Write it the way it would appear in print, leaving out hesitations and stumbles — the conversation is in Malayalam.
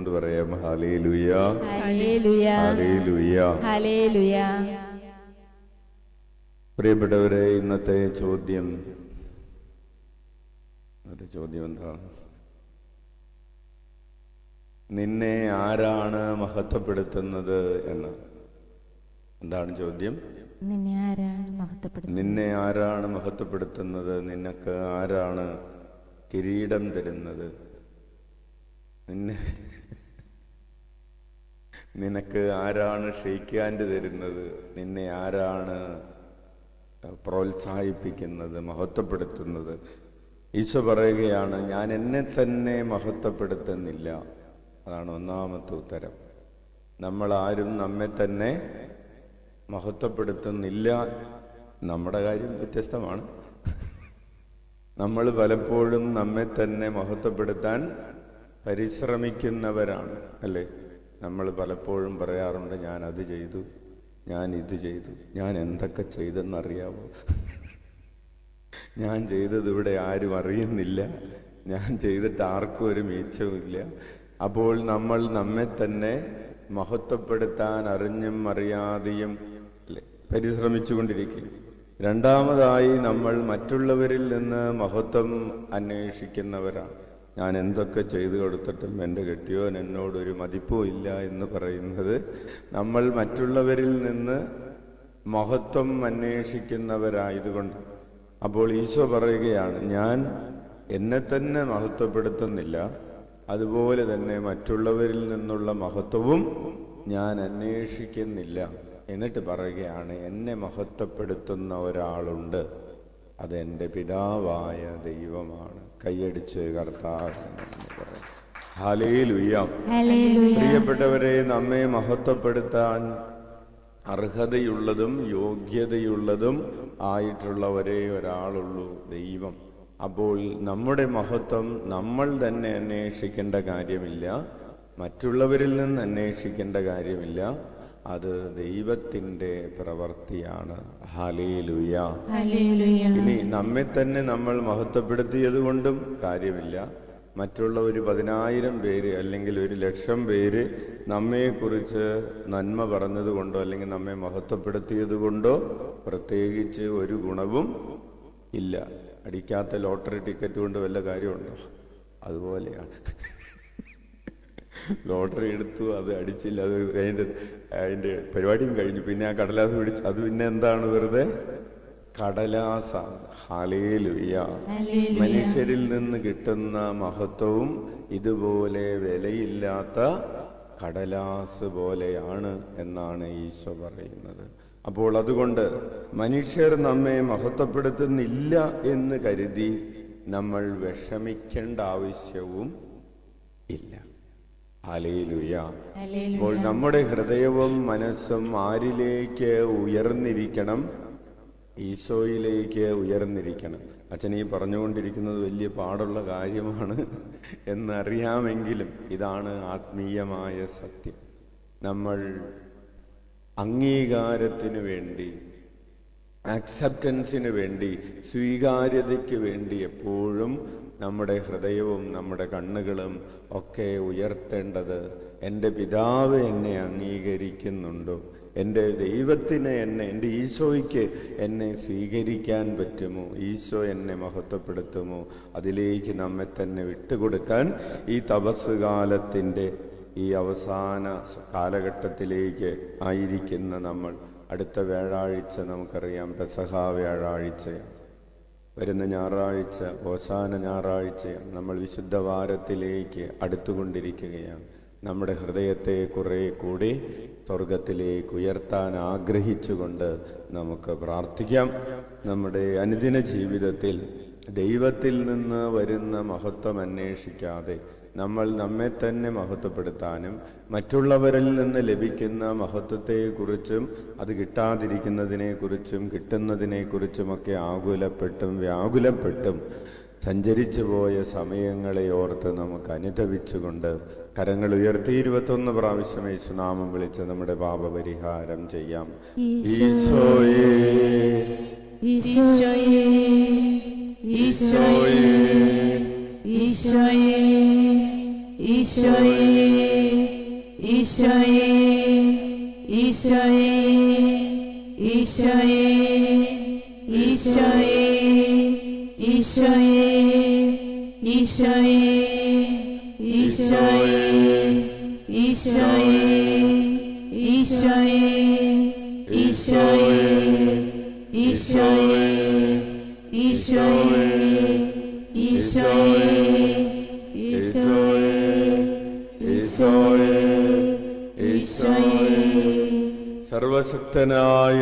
ചേർന്നുകൊണ്ട് പറയാം, ഹല്ലേലൂയ, ഹല്ലേലൂയ, ഹല്ലേലൂയ, ഹല്ലേലൂയ. പ്രിയപ്പെട്ടവരെ, ഇന്നത്തെ ചോദ്യം എന്താണ്? നിന്നെ ആരാണ് മഹത്വപ്പെടുത്തുന്നത് എന്ന്. എന്താണ് ചോദ്യം? നിന്നെ ആരാണ് മഹത്വപ്പെടുത്തുന്നത്? നിന്നെ ആരാണ് മഹത്വപ്പെടുത്തുന്നത്? നിനക്ക് ആരാണ് കിരീടം തരുന്നത്? നിനക്ക് ആരാണ് ഷെയ്ക്ക് ഹാൻഡ് തരുന്നത്? നിന്നെ ആരാണ് പ്രോത്സാഹിപ്പിക്കുന്നത്, മഹത്വപ്പെടുത്തുന്നത്? ഈശോ പറയുകയാണ്, ഞാൻ എന്നെ തന്നെ മഹത്വപ്പെടുത്തുന്നില്ല. അതാണ് ഒന്നാമത്തെ ഉത്തരം. നമ്മളാരും നമ്മെ തന്നെ മഹത്വപ്പെടുത്തുന്നില്ല. നമ്മുടെ കാര്യം വ്യത്യസ്തമാണ്. നമ്മൾ പലപ്പോഴും നമ്മെ തന്നെ മഹത്വപ്പെടുത്താൻ പരിശ്രമിക്കുന്നവരാണ്, അല്ലേ? നമ്മൾ പലപ്പോഴും പറയാറുണ്ട്, ഞാൻ അത് ചെയ്തു, ഞാൻ ഇത് ചെയ്തു, ഞാൻ എന്തൊക്കെ ചെയ്തെന്നറിയാവോ, ഞാൻ ചെയ്തത് ഇവിടെ ആരും അറിയുന്നില്ല, ഞാൻ ചെയ്തിട്ട് ആർക്കും ഒരു മീച്ചവുമില്ല. അപ്പോൾ നമ്മൾ നമ്മെ തന്നെ മഹത്വപ്പെടുത്താൻ അറിഞ്ഞും അറിയാതെയും പരിശ്രമിച്ചുകൊണ്ടിരിക്കും. രണ്ടാമതായി, നമ്മൾ മറ്റുള്ളവരിൽ നിന്ന് മഹത്വം അന്വേഷിക്കുന്നവരാണ്. ഞാൻ എന്തൊക്കെ ചെയ്തു കൊടുത്തിട്ടും എൻ്റെ കെട്ടിയോൻ എന്നോടൊരു മതിപ്പോ ഇല്ല എന്ന് പറയുന്നത് നമ്മൾ മറ്റുള്ളവരിൽ നിന്ന് മഹത്വം അന്വേഷിക്കുന്നവരായതുകൊണ്ട്. അപ്പോൾ ഈശോ പറയുകയാണ്, ഞാൻ എന്നെ തന്നെ മഹത്വപ്പെടുത്തുന്നില്ല, അതുപോലെ തന്നെ മറ്റുള്ളവരിൽ നിന്നുള്ള മഹത്വവും ഞാൻ അന്വേഷിക്കുന്നില്ല. എന്നിട്ട് പറയുകയാണ്, എന്നെ മഹത്വപ്പെടുത്തുന്ന ഒരാളുണ്ട്, അത് എൻ്റെ പിതാവായ ദൈവമാണ്. കൈയടിച്ച് കർത്താവ് പറയും, ഹല്ലേലൂയ. പ്രിയപ്പെട്ടവരെ, നമ്മെ മഹത്വപ്പെടുത്താൻ അർഹതയുള്ളതും യോഗ്യതയുള്ളതും ആയിട്ടുള്ള ഒരേ ഒരാളുള്ളൂ, ദൈവം. അപ്പോൾ നമ്മുടെ മഹത്വം നമ്മൾ തന്നെ അന്വേഷിക്കേണ്ട കാര്യമില്ല, മറ്റുള്ളവരിൽ നിന്ന് അന്വേഷിക്കേണ്ട കാര്യമില്ല, അത് ദൈവത്തിൻ്റെ പ്രവൃത്തിയാണ്. ഹല്ലേലൂയ. ഇനി നമ്മെ തന്നെ നമ്മൾ മഹത്വപ്പെടുത്തിയത് കൊണ്ടും കാര്യമില്ല. മറ്റുള്ള ഒരു 10,000 പേര് അല്ലെങ്കിൽ 1,00,000 പേര് നമ്മെക്കുറിച്ച് നന്മ പറഞ്ഞതുകൊണ്ടോ അല്ലെങ്കിൽ നമ്മെ മഹത്വപ്പെടുത്തിയത് കൊണ്ടോ പ്രത്യേകിച്ച് ഒരു ഗുണവും ഇല്ല. അടിക്കാത്ത ലോട്ടറി ടിക്കറ്റ് കൊണ്ട് വല്ല കാര്യമുണ്ടോ? അതുപോലെയാണ്. ലോട്ടറി എടുത്തു, അത് അടിച്ചില്ല, അത് അതിൻ്റെ പരിപാടിയും കഴിഞ്ഞു, പിന്നെ ആ കടലാസ് പിടിച്ചു, അത് പിന്നെ എന്താണ്? വെറുതെ കടലാസാണ്. ഹല്ലേലൂയ. മനുഷ്യരിൽ നിന്ന് കിട്ടുന്ന മഹത്വവും ഇതുപോലെ വിലയില്ലാത്ത കടലാസ് പോലെയാണ് എന്നാണ് ഈശോ പറയുന്നത്. അപ്പോൾ അതുകൊണ്ട് മനുഷ്യർ നമ്മെ മഹത്വപ്പെടുത്തുന്നില്ല എന്ന് കരുതി നമ്മൾ വിഷമിക്കേണ്ട ആവശ്യവും ഇല്ല. ഹല്ലേലൂയ. അപ്പോൾ നമ്മുടെ ഹൃദയവും മനസ്സും ആരിലേക്ക് ഉയർന്നിരിക്കണം? ഈശോയിലേക്ക് ഉയർന്നിരിക്കണം. അച്ഛൻ ഈ പറഞ്ഞുകൊണ്ടിരിക്കുന്നത് വലിയ പാടുള്ള കാര്യമാണ് എന്നറിയാമെങ്കിലും ഇതാണ് ആത്മീയമായ സത്യം. നമ്മൾ അംഗീകാരത്തിന് വേണ്ടി, അക്സെപ്റ്റൻസിന് വേണ്ടി, സ്വീകാര്യതയ്ക്ക് വേണ്ടി എപ്പോഴും നമ്മുടെ ഹൃദയവും നമ്മുടെ കണ്ണുകളും ഒക്കെ ഉയർത്തേണ്ടത്, എൻ്റെ പിതാവ് എന്നെ അംഗീകരിക്കുന്നുണ്ടോ? എൻ്റെ ദൈവത്തിന് എൻ്റെ ഈശോയ്ക്ക് എന്നെ സ്വീകരിക്കാൻ പറ്റുമോ? ഈശോ എന്നെ മഹത്വപ്പെടുത്തുമോ? അതിലേക്ക് നമ്മെ തന്നെ വിട്ടുകൊടുക്കാൻ ഈ തപസ് കാലത്തിൻ്റെ ഈ അവസാന കാലഘട്ടത്തിലേക്ക് ആയിരിക്കുന്ന നമ്മൾ, അടുത്ത വ്യാഴാഴ്ച നമുക്കറിയാം പെസഹ വ്യാഴാഴ്ചയാണ്. വരുന്ന ഞായറാഴ്ച ഓശാന ഞായറാഴ്ചയാണ്. നമ്മൾ വിശുദ്ധ വാരത്തിലേക്ക് അടുത്തുകൊണ്ടിരിക്കുകയാണ്. നമ്മുടെ ഹൃദയത്തെ കുറെ കൂടി സ്വർഗത്തിലേക്ക് ഉയർത്താൻ ആഗ്രഹിച്ചുകൊണ്ട് നമുക്ക് പ്രാർത്ഥിക്കാം. നമ്മുടെ അനുദിന ജീവിതത്തിൽ ദൈവത്തിൽ നിന്ന് വരുന്ന മഹത്വം അന്വേഷിക്കാതെ നമ്മൾ നമ്മെ തന്നെ മഹത്വപ്പെടുത്താനും മറ്റുള്ളവരിൽ നിന്ന് ലഭിക്കുന്ന മഹത്വത്തെക്കുറിച്ചും അത് കിട്ടാതിരിക്കുന്നതിനെക്കുറിച്ചും കിട്ടുന്നതിനെക്കുറിച്ചുമൊക്കെ ആകുലപ്പെട്ടും വ്യാകുലപ്പെട്ടും സഞ്ചരിച്ചു പോയ സമയങ്ങളെ ഓർത്ത് നമുക്ക് അനുതപിച്ചുകൊണ്ട് കരങ്ങൾ ഉയർത്തി 21 പ്രാവശ്യം യേശുനാമം വിളിച്ച് നമ്മുടെ പാപപരിഹാരം ചെയ്യാം. ഈശോയേ, ഈശോയേ, ഈശോയേ, ഈശോയേ, ഈശോയേ. ഈശോയേ ഈശോയേ ഈശോയേ ഈശോയേ ഈശോയേ ഈശോയേ ഈശോയേ ഈശോയേ ഈശോയേ ഈശോയേ ഈശോയേ ഈശോയേ സർവശക്തനായ